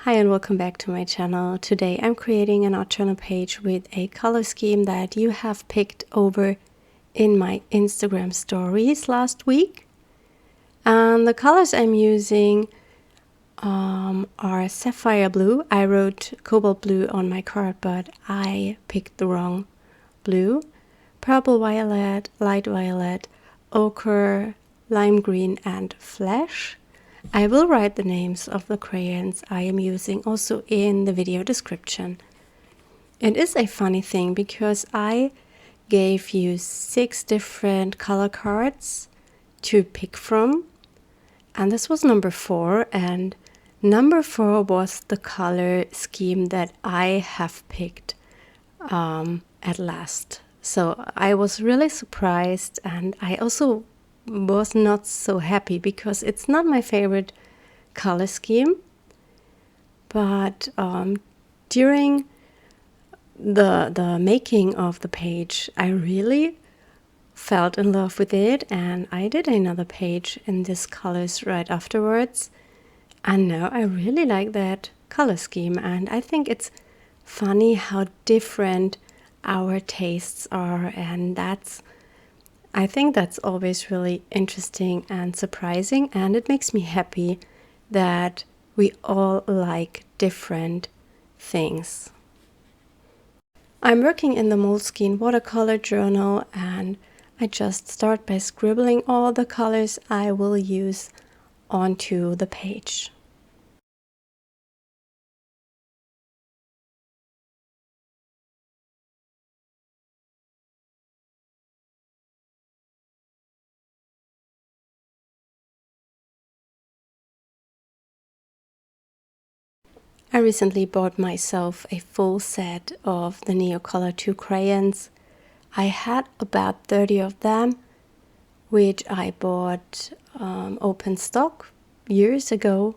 Hi and welcome back to my channel. Today I'm creating an art journal page with a color scheme that you have picked over in my Instagram stories last week. And the colors I'm using are sapphire blue. I wrote cobalt blue on my card, but I picked the wrong blue. Purple violet, light violet, ochre, lime green and flesh. I will write the names of the crayons I am using also in the video description. It is a funny thing because I gave you 6 different color cards to pick from, and this was number 4, and number 4 was the color scheme that I have picked at last. So I was really surprised, and I also was not so happy because it's not my favorite color scheme, but during the making of the page I really felt in love with it, and I did another page in these colors right afterwards, and now I really like that color scheme. And I think it's funny how different our tastes are, and I think that's always really interesting and surprising, and it makes me happy that we all like different things. I'm working in the Moleskine watercolor journal, and I just start by scribbling all the colors I will use onto the page. I recently bought myself a full set of the Neocolor 2 crayons. I had about 30 of them, which I bought open stock years ago.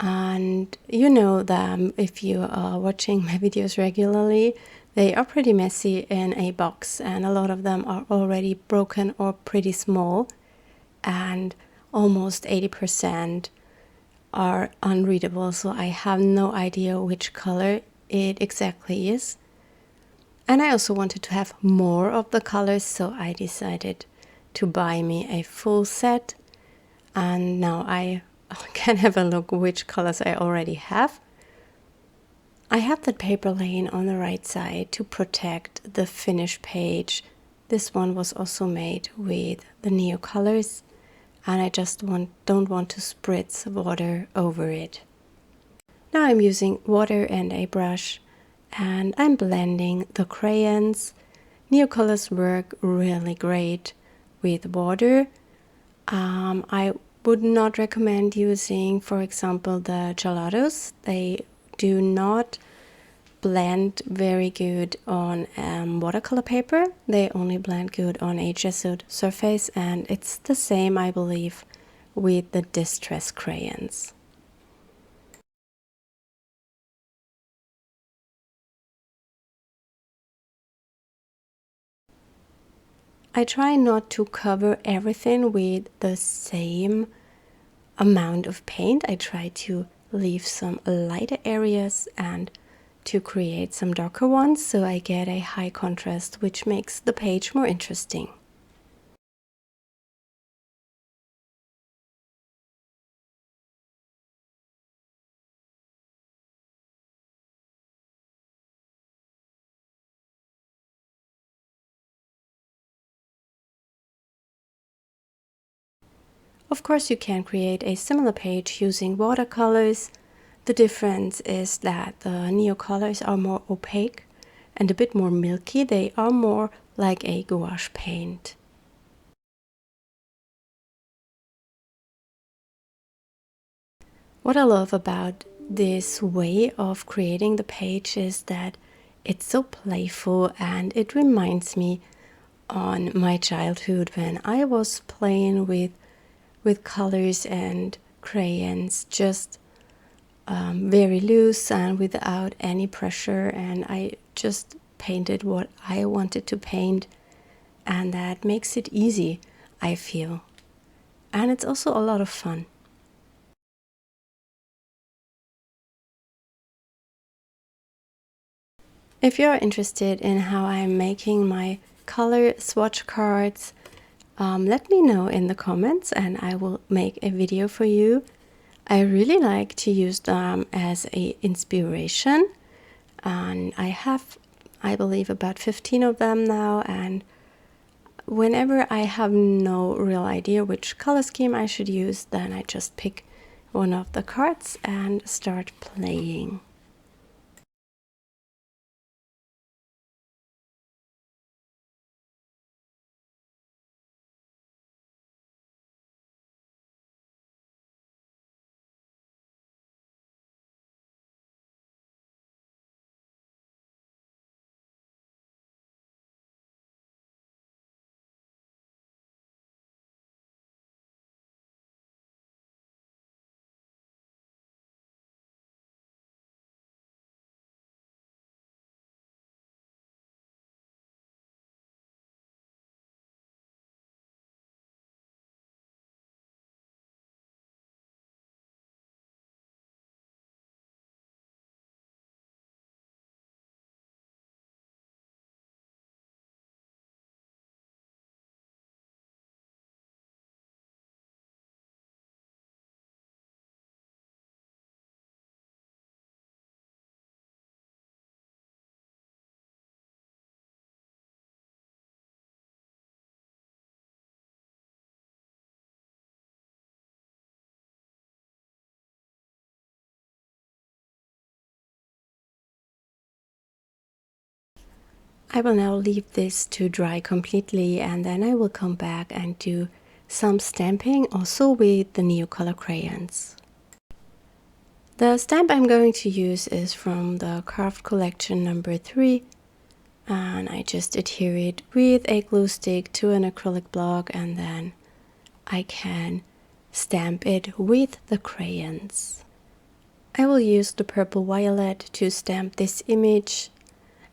And you know them if you are watching my videos regularly. They are pretty messy in a box, and a lot of them are already broken or pretty small, and almost 80% are unreadable, so I have no idea which color it exactly is. And I also wanted to have more of the colors, so I decided to buy me a full set, and now I can have a look which colors I already have. I have that paper laying on the right side to protect the finished page. This one was also made with the Neocolors, and I just don't want to spritz water over it. Now I'm using water and a brush, and I'm blending the crayons. Neocolors work really great with water. I would not recommend using, for example, the gelatos. They do not blend very good on watercolor paper. They only blend good on a gessoed surface, and it's the same, I believe, with the distress crayons. I try not to cover everything with the same amount of paint. I try to leave some lighter areas and to create some darker ones, so I get a high contrast, which makes the page more interesting. Of course, you can create a similar page using watercolors. The difference is that the Neocolors are more opaque and a bit more milky. They are more like a gouache paint. What I love about this way of creating the page is that it's so playful, and it reminds me on my childhood when I was playing with colors and crayons, just very loose and without any pressure, and I just painted what I wanted to paint, and that makes it easy, I feel, and it's also a lot of fun. If you're interested in how I'm making my color swatch cards, let me know in the comments and I will make a video for you. I really like to use them as a inspiration, and I have, I believe, about 15 of them now, and whenever I have no real idea which color scheme I should use, then I just pick one of the cards and start playing. I will now leave this to dry completely, and then I will come back and do some stamping also with the Neocolor crayons. The stamp I'm going to use is from the Carved Collection number 3, and I just adhere it with a glue stick to an acrylic block, and then I can stamp it with the crayons. I will use the purple Violett to stamp this image.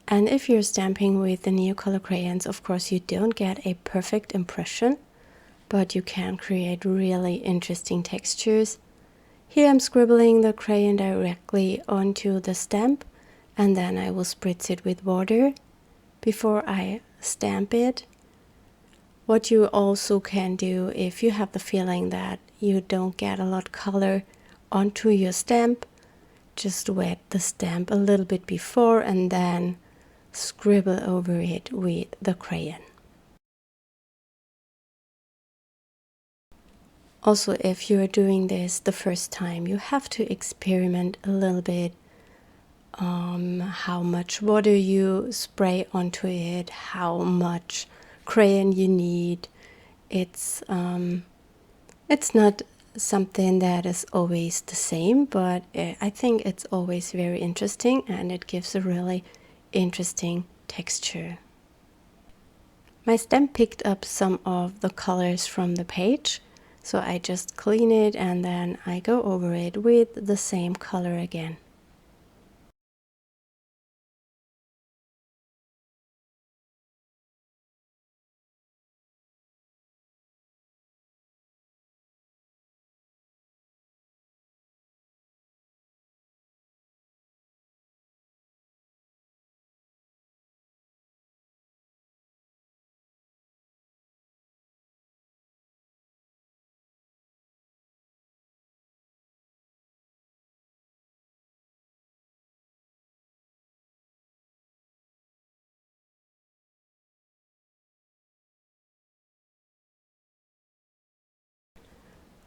And if you're stamping with the Neocolor crayons, of course you don't get a perfect impression, but you can create really interesting textures. Here I'm scribbling the crayon directly onto the stamp, and then I will spritz it with water before I stamp it. What you also can do, if you have the feeling that you don't get a lot of color onto your stamp, just wet the stamp a little bit before and then scribble over it with the crayon. Also, if you're doing this the first time, you have to experiment a little bit how much water you spray onto it, how much crayon you need. It's not something that is always the same, but I think it's always very interesting and it gives a really interesting texture. My stamp picked up some of the colors from the page, so I just clean it and then I go over it with the same color again.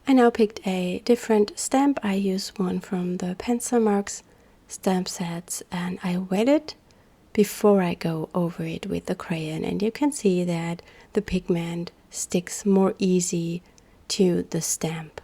I now picked a different stamp. I use one from the Pencil Marks stamp sets and I wet it before I go over it with the crayon, and you can see that the pigment sticks more easy to the stamp.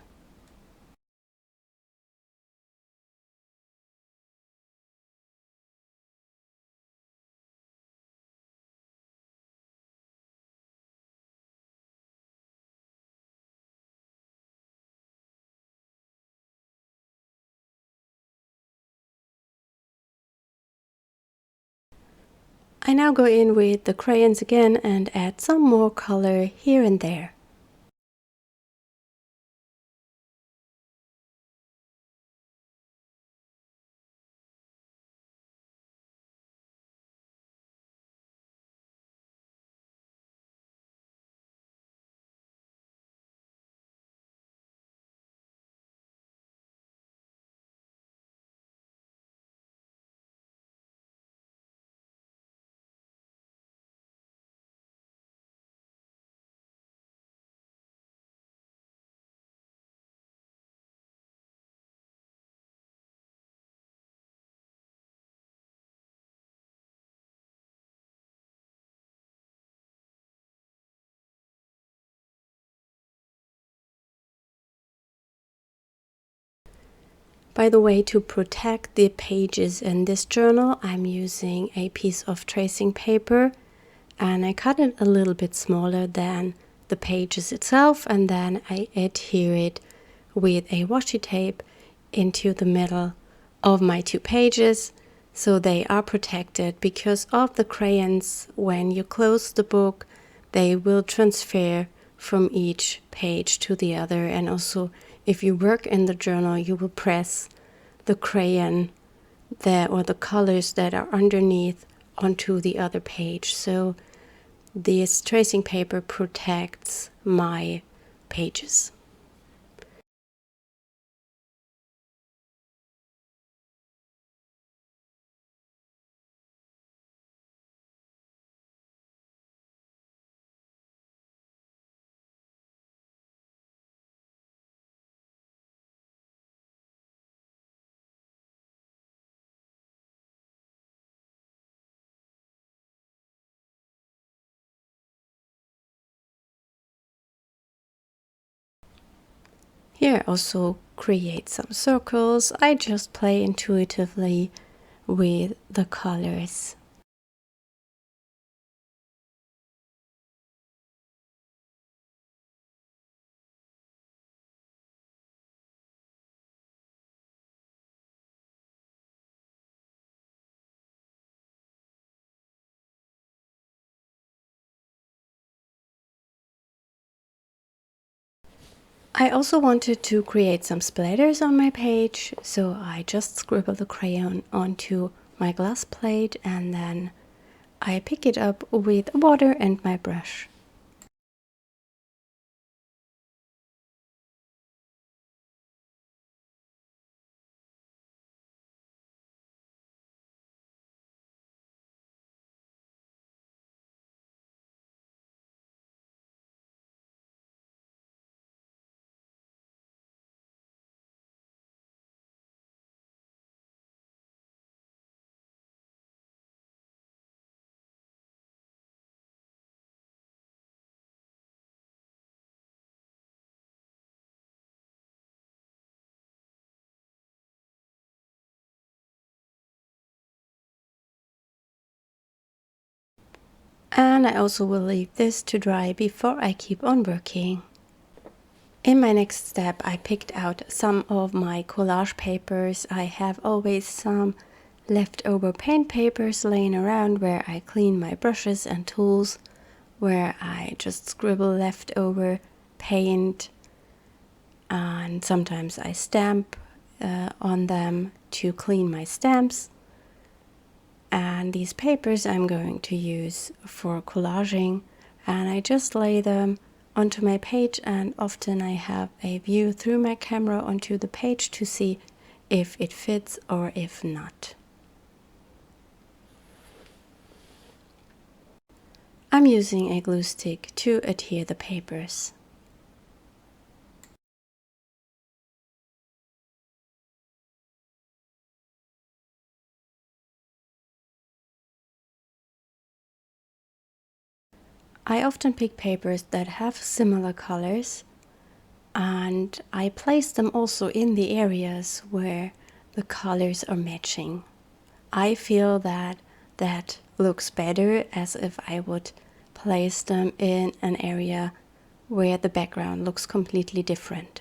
I now go in with the crayons again and add some more color here and there. By the way, to protect the pages in this journal, I'm using a piece of tracing paper, and I cut it a little bit smaller than the pages itself, and then I adhere it with a washi tape into the middle of my 2 pages, so they are protected. Because of the crayons, when you close the book, they will transfer from each page to the other, and also if you work in the journal, you will press the crayon or the colors that are underneath onto the other page. So this tracing paper protects my pages. Here I also create some circles. I just play intuitively with the colors. I also wanted to create some splatters on my page, so I just scribble the crayon onto my glass plate and then I pick it up with water and my brush. And I also will leave this to dry before I keep on working. In my next step, I picked out some of my collage papers. I have always some leftover paint papers laying around where I clean my brushes and tools, where I just scribble leftover paint, and sometimes I stamp on them to clean my stamps. And these papers I'm going to use for collaging, and I just lay them onto my page, and often I have a view through my camera onto the page to see if it fits or if not. I'm using a glue stick to adhere the papers. I often pick papers that have similar colors, and I place them also in the areas where the colors are matching. I feel that that looks better, as if I would place them in an area where the background looks completely different.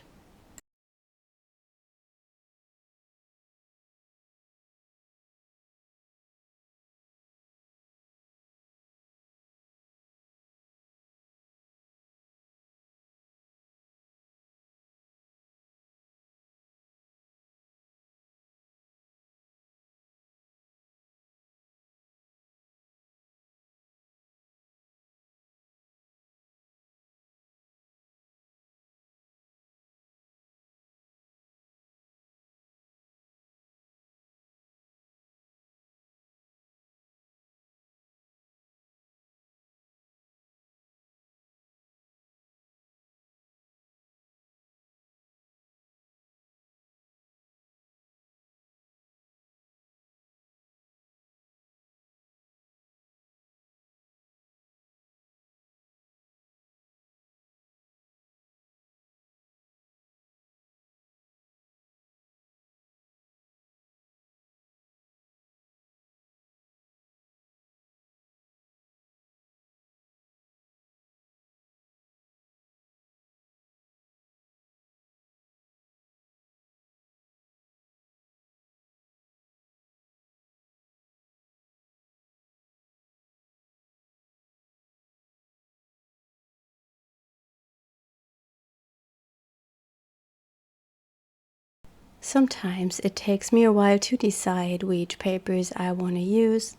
Sometimes it takes me a while to decide which papers I want to use,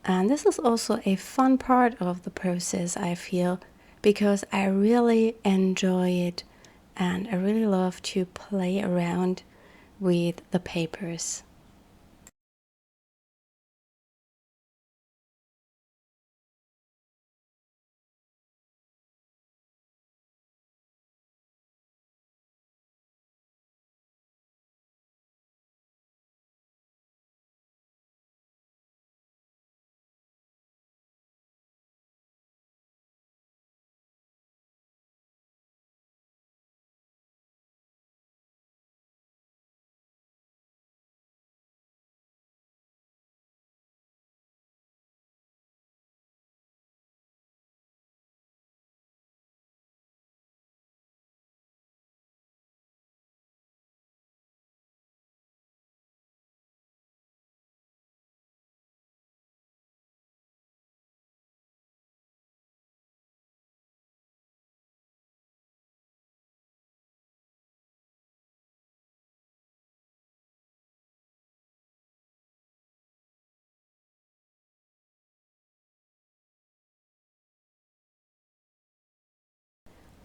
and this is also a fun part of the process, I feel, because I really enjoy it and I really love to play around with the papers.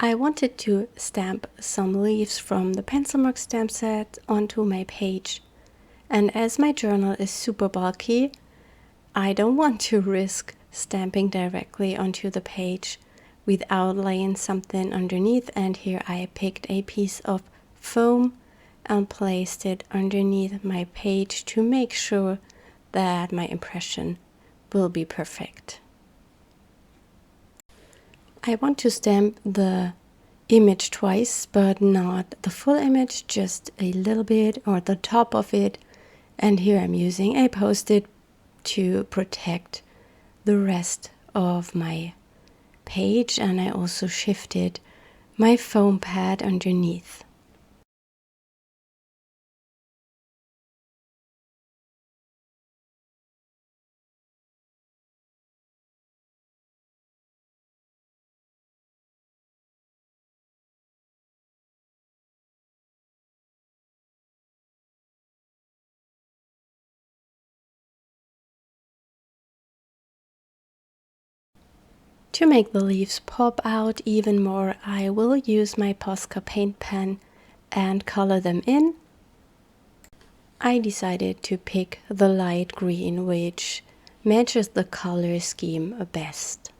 I wanted to stamp some leaves from the pencil mark stamp set onto my page, and as my journal is super bulky, I don't want to risk stamping directly onto the page without laying something underneath, and here I picked a piece of foam and placed it underneath my page to make sure that my impression will be perfect. I want to stamp the image twice, but not the full image, just a little bit or the top of it. And here I'm using a post-it to protect the rest of my page, and I also shifted my foam pad underneath. To make the leaves pop out even more, I will use my Posca paint pen and color them in. I decided to pick the light green, which matches the color scheme best.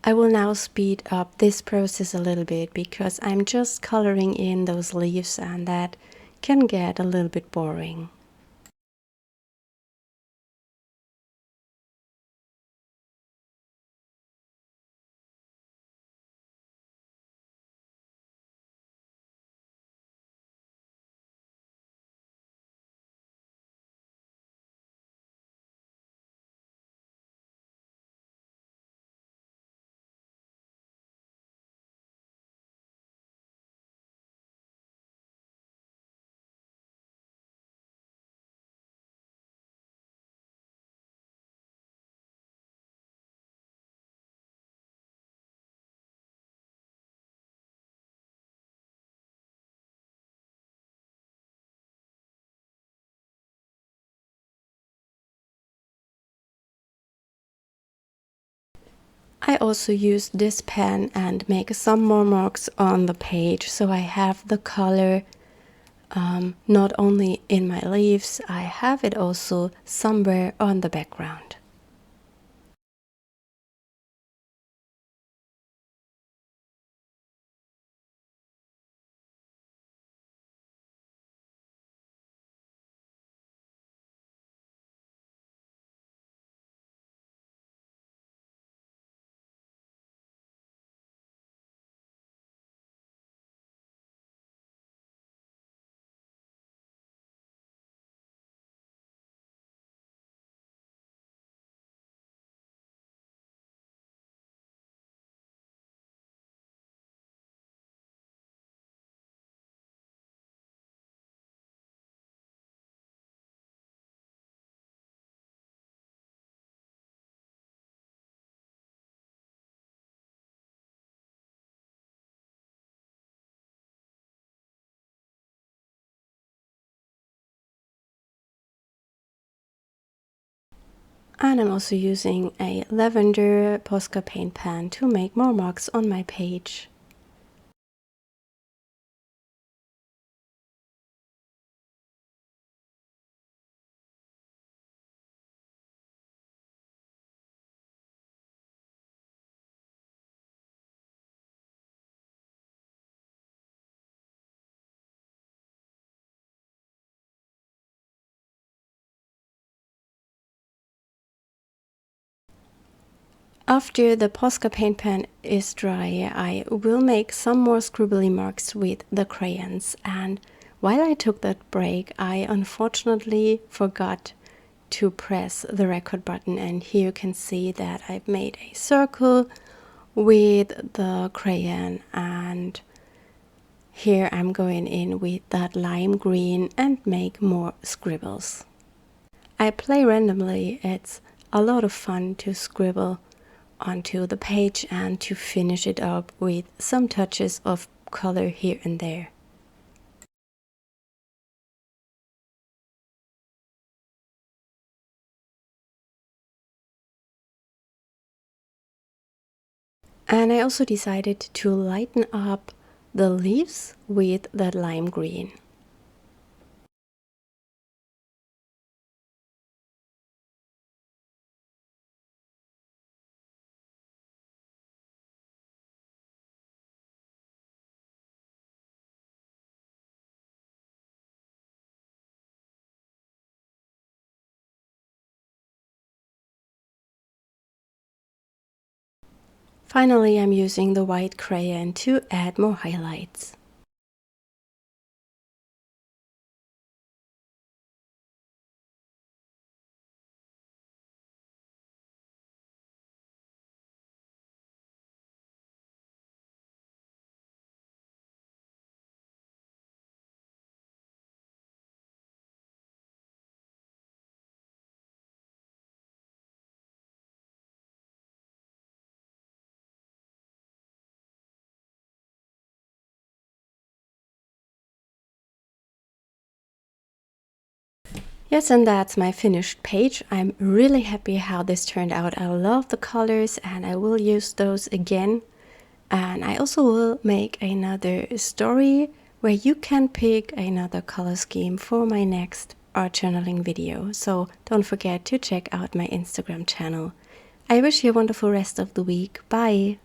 I will now speed up this process a little bit because I'm just coloring in those leaves and that can get a little bit boring. I also used this pen and make some more marks on the page, so I have the color not only in my leaves, I have it also somewhere on the background. And I'm also using a lavender Posca paint pen to make more marks on my page. After the Posca paint pen is dry, I will make some more scribbly marks with the crayons. And while I took that break, I unfortunately forgot to press the record button, and here you can see that I've made a circle with the crayon, and here I'm going in with that lime green and make more scribbles. I play randomly. It's a lot of fun to scribble onto the page and to finish it up with some touches of color here and there. And I also decided to lighten up the leaves with that lime green. Finally, I'm using the white crayon to add more highlights. Yes, and that's my finished page. I'm really happy how this turned out. I love the colors and I will use those again. And I also will make another story where you can pick another color scheme for my next art journaling video. So don't forget to check out my Instagram channel. I wish you a wonderful rest of the week. Bye!